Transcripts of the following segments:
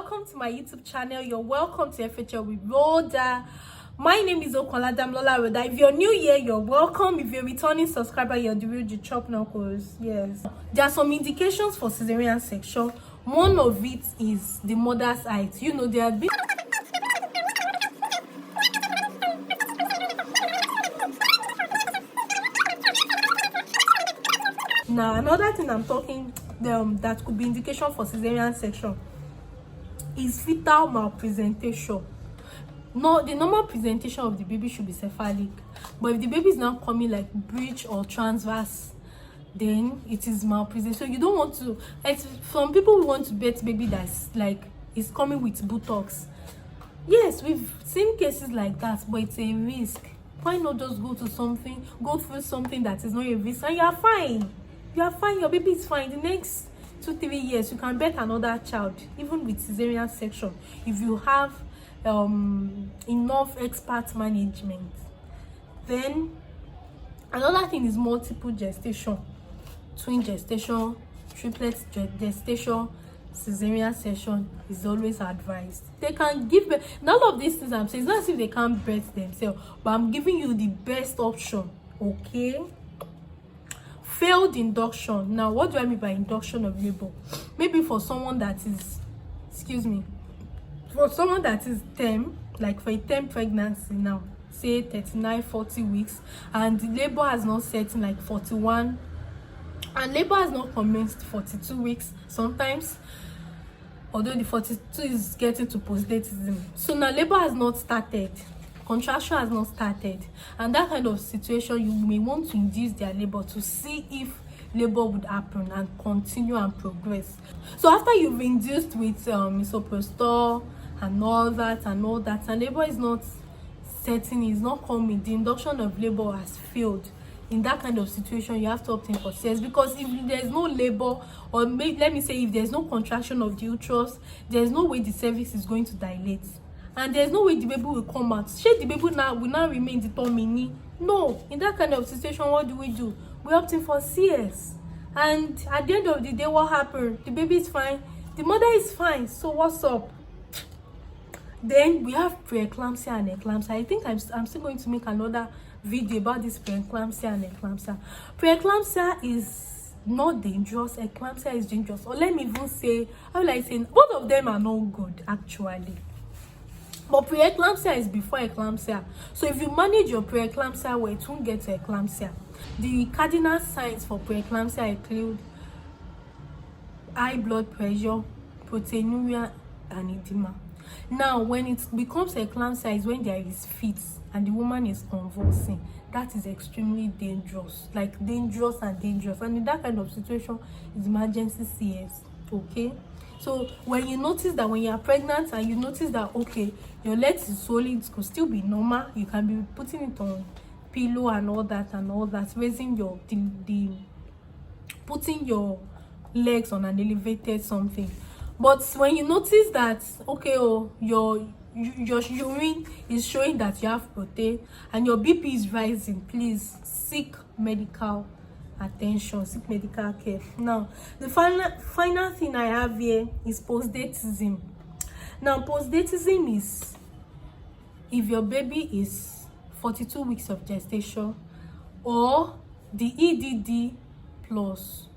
welcome to my YouTube channel. You're welcome to FHL with Rhoda. My name is Okoladamlola Rhoda. If you're new here, you're welcome. If you're a returning subscriber, you're the real chop knuckles. Yes, there are some indications for Caesarian section. One of it is the mother's height. You know, there have been now another thing I'm talking that could be indication for Caesarian section is fetal malpresentation. No, the normal presentation of the baby should be cephalic, but if the baby is now coming like breech or transverse, then it is malpresentation. So you don't want to, some people who want to bet baby that's like is coming with buttocks. Yes, we've seen cases like that, but it's a risk. Why not just go through something that is not a risk and you're fine? You're fine, your baby is fine. The next 2-3 years you can bet another child, even with Caesarian section, if you have enough expert management. Then another thing is multiple gestation, twin gestation, triplet gestation. Caesarian section is always advised. They can give birth. None of these things I'm saying, it's not as if they can't birth themselves, but I'm giving you the best option. Okay, failed induction. Now what do I mean by induction of labor? Maybe for someone that is, for someone that is term, like for a term pregnancy now, say 39-40 weeks, and the labor has not set in like 41, and labor has not commenced 42 weeks sometimes, although the 42 is getting to postdatism. So now labor has not started, contraction has not started, and that kind of situation you may want to induce their labor to see if labor would happen and continue and progress. So after you've induced with misoprostol and all that, and labor is not setting, is not coming, the induction of labor has failed. In that kind of situation, you have to opt in for CS, because if there's no labor, or let me say if there's no contraction of the uterus, there's no way the cervix is going to dilate, and there's no way the baby will come out. Should the baby will now remain the tummy? No. In that kind of situation, what do? We opt in for CS, and at the end of the day, what happened? The baby is fine, the mother is fine. So what's up? Then we have preeclampsia and eclampsia. I think I'm still going to make another video about this preeclampsia and eclampsia. Preeclampsia is not dangerous, eclampsia is dangerous. Or let me even say, how will I say, both of them are not good actually. But preeclampsia is before eclampsia. So if you manage your preeclampsia well, it won't get to eclampsia. The cardinal signs for preeclampsia include high blood pressure, proteinuria, and edema. Now, when it becomes eclampsia is when there is fits and the woman is convulsing. That is extremely dangerous, like dangerous. And in that kind of situation, it's emergency CS. Okay, so when you notice that when you are pregnant and you notice that okay, your legs is swollen, it could still be normal, you can be putting it on pillow and all that, raising your putting your legs on an elevated something. But when you notice that okay, your urine is showing that you have protein and your BP is rising, please seek medical attention, seek medical care. Now the final thing I have here is postdatism. Now postdatism is if your baby is 42 weeks of gestation or the EDD plus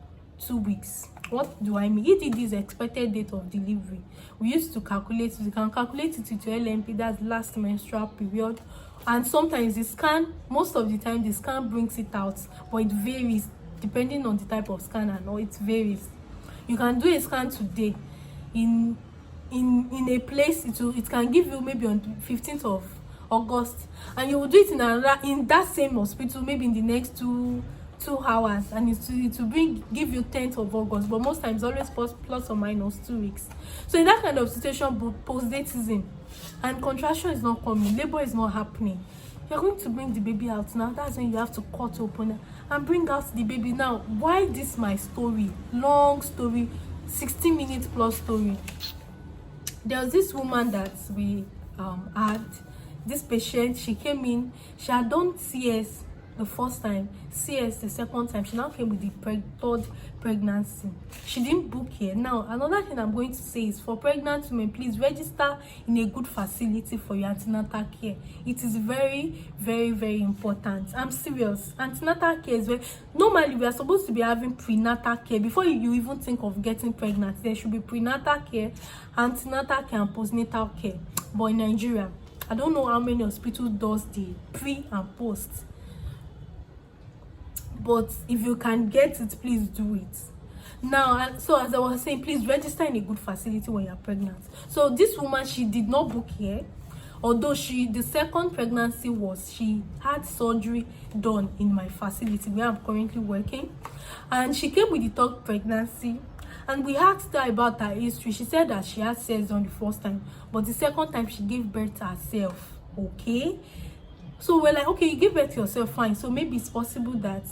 2 weeks. What do I mean? EDD is expected date of delivery. We used to calculate it. You can calculate it with your LMP, that's last menstrual period. And sometimes the scan, most of the time the scan brings it out, but it varies depending on the type of scan and all. It varies. You can do a scan today in a place, it can give you maybe on 15th of August, and you will do it in that same hospital maybe in the next 2 hours, and it will give you 10th of August, but most times always plus or minus 2 weeks. So in that kind of situation, postdatism and contraction is not coming, labor is not happening, you're going to bring the baby out. Now that's when you have to cut open and bring out the baby. Now why this my story, long story, 60-minute plus story? There was this woman that we had, this patient, she came in, she had done CS the first time, CS the second time. She now came with the third pregnancy. She didn't book here. Now, another thing I'm going to say is, for pregnant women, please register in a good facility for your antenatal care. It is very, very, very important. I'm serious. Antenatal care is very... Normally, we are supposed to be having prenatal care. Before you even think of getting pregnant, there should be prenatal care, antenatal care, and postnatal care. But in Nigeria, I don't know how many hospitals does the pre and post. But if you can get it, please do it. Now, so as I was saying, please register in a good facility when you're pregnant. So this woman, she did not book here. Although the second pregnancy she had surgery done in my facility where I'm currently working. And she came with the third pregnancy. And we asked her about her history. She said that she had sex on the first time, but the second time she gave birth to herself. Okay, so we're like, okay, you give birth to yourself, fine. So maybe it's possible that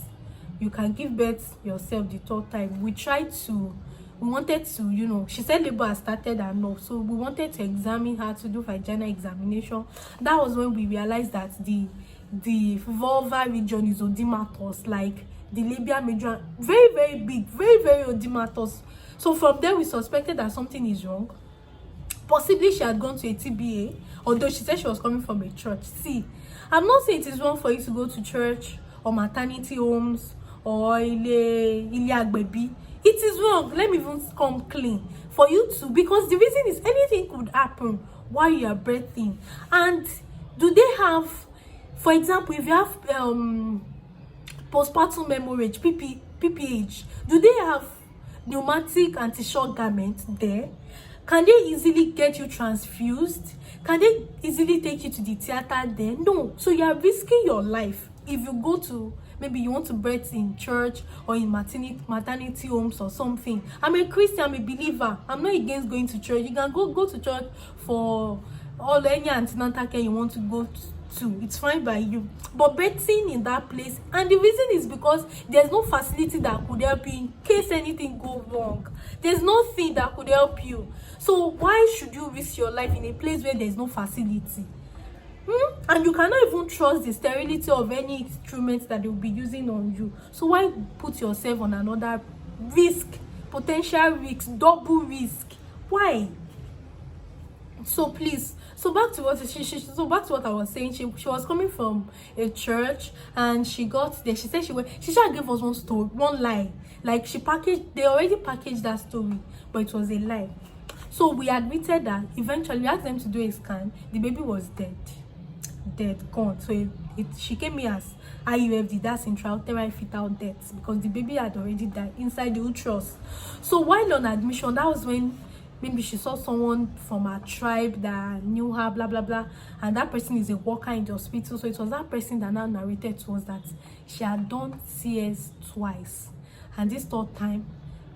you can give birth yourself the third time. We wanted to, she said labor had started and all, so we wanted to examine her, to do vaginal examination. That was when we realized that the vulva region is odematous, like the labia major, very, very big, very, very odematous. So from there, we suspected that something is wrong. Possibly she had gone to a TBA, although she said she was coming from a church. See, I'm not saying it is wrong for you to go to church or maternity homes or Ile Baby. It is wrong. Let me even come clean for you to, because the reason is anything could happen while you are birthing. And do they have, for example, if you have postpartum hemorrhage, PPH, do they have pneumatic anti-shock garment there? Can they easily get you transfused? Can they easily take you to the theater there? No. So you are risking your life if you go to, maybe you want to birth in church or in maternity homes or something. I'm a Christian, I'm a believer. I'm not against going to church. You can go to church for any antenatal care you want to go to. It's fine by you. But birthing in that place, and the reason is because there's no facility that could help you in case anything goes wrong. There's nothing that could help you. So why should you risk your life in a place where there's no facility? And you cannot even trust the sterility of any instruments that they'll be using on you. So why put yourself on another risk, potential risk, double risk? Why? So please, so back to what I was saying. She was coming from a church, and she got there. She said she tried to give us one lie. Like they already packaged that story, but it was a lie. So we admitted that. Eventually, we asked them to do a scan. The baby was dead, gone. So she came here as IUFD, that's intrauterine fetal death, because the baby had already died inside the uterus. So while on admission, that was when maybe she saw someone from her tribe that knew her, blah blah blah, and that person is a worker in the hospital. So it was that person that now narrated to us that she had done CS twice, and this third time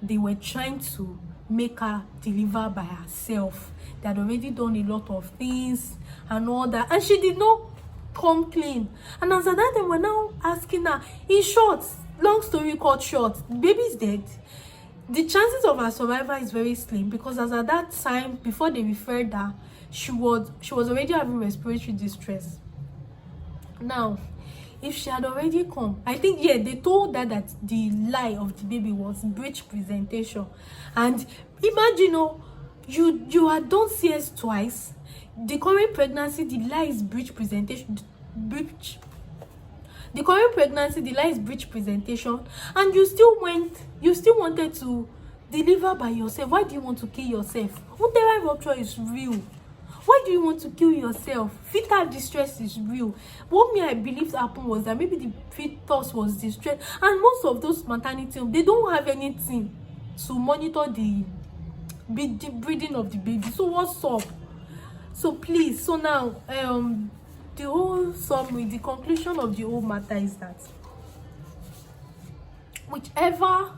they were trying to make her deliver by herself. They had already done a lot of things and all that, and she did not come clean. And as at that time, we're now asking her, in short, long story cut short, the baby's dead. The chances of her survival is very slim, because as at that time, before they referred her, she was already having respiratory distress. Now, if she had already come, I think, yeah, they told her that the lie of the baby was breech presentation. And imagine, you had done CS twice. The current pregnancy, the lie is breech presentation. The current pregnancy, the lie is breech presentation, and you still wanted to deliver by yourself. Why do you want to kill yourself? Uterine rupture is real. Why do you want to kill yourself? Fetal distress is real. What I believe happened was that maybe the fetus was distressed, and most of those maternity homes, they don't have anything to monitor the breathing of the baby. So what's up? So please, so now the whole summary, the conclusion of the whole matter is that whichever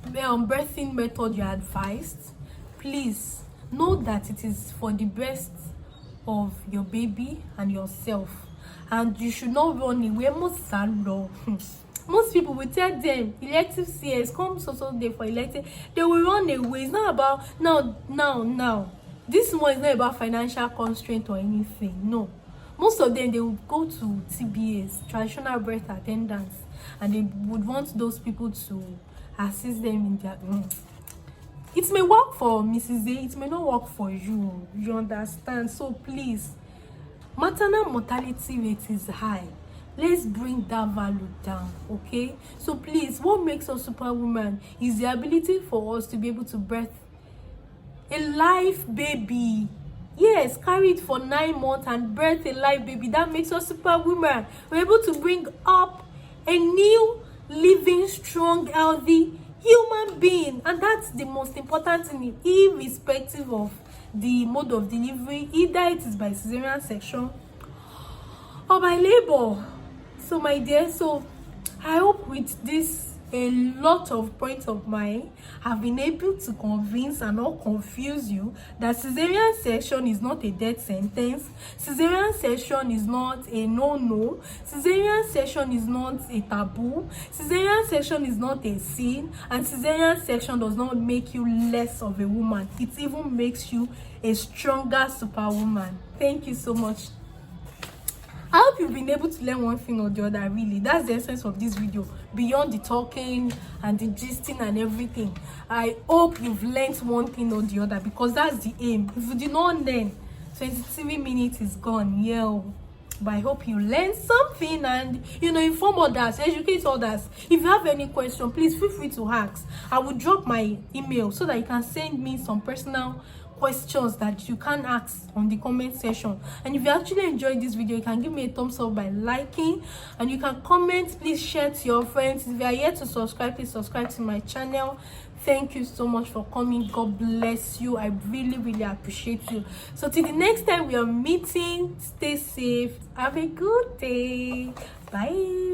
birthing method you are advised, please know that it is for the best of your baby and yourself, and you should not run away. Most people will tell them elective CS, come so day for elective, they will run away. It's not about now. This one is not about financial constraint or anything, no. most of them, they would go to TBAs, traditional birth attendants, and they would want those people to assist them in their it may work for Mrs. A, it may not work for you, you understand? So please, maternal mortality rate is high. Let's bring that value down, okay? So please, what makes us superwoman is the ability for us to be able to birth a live baby. Yes, carry it for 9 months and birth a live baby. That makes us superwoman. We're able to bring up a new, living, strong, healthy human being, and that's the most important thing, irrespective of the mode of delivery, either it is by cesarean section or by labor. So my dear, so I hope with this a lot of points of mine have been able to convince and not confuse you that cesarean section is not a death sentence, cesarean section is not a no, cesarean section is not a taboo, cesarean section is not a sin, and cesarean section does not make you less of a woman. It even makes you a stronger superwoman. Thank you so much. I hope you've been able to learn one thing or the other. Really, that's the essence of this video, beyond the talking and the gisting and everything. I hope you've learned one thing or the other, because that's the aim. If you did not learn, 23 minutes is gone. Yeah, but I hope you learned something and inform others, educate others. If you have any question, please feel free to ask. I will drop my email so that you can send me some personal questions that you can ask on the comment section. And if you actually enjoyed this video, you can give me a thumbs up by liking, and you can comment. Please share to your friends. If you are yet to subscribe, please subscribe to my channel. Thank you so much for coming. God bless you. I really appreciate you. So till the next time we are meeting, stay safe, have a good day. Bye.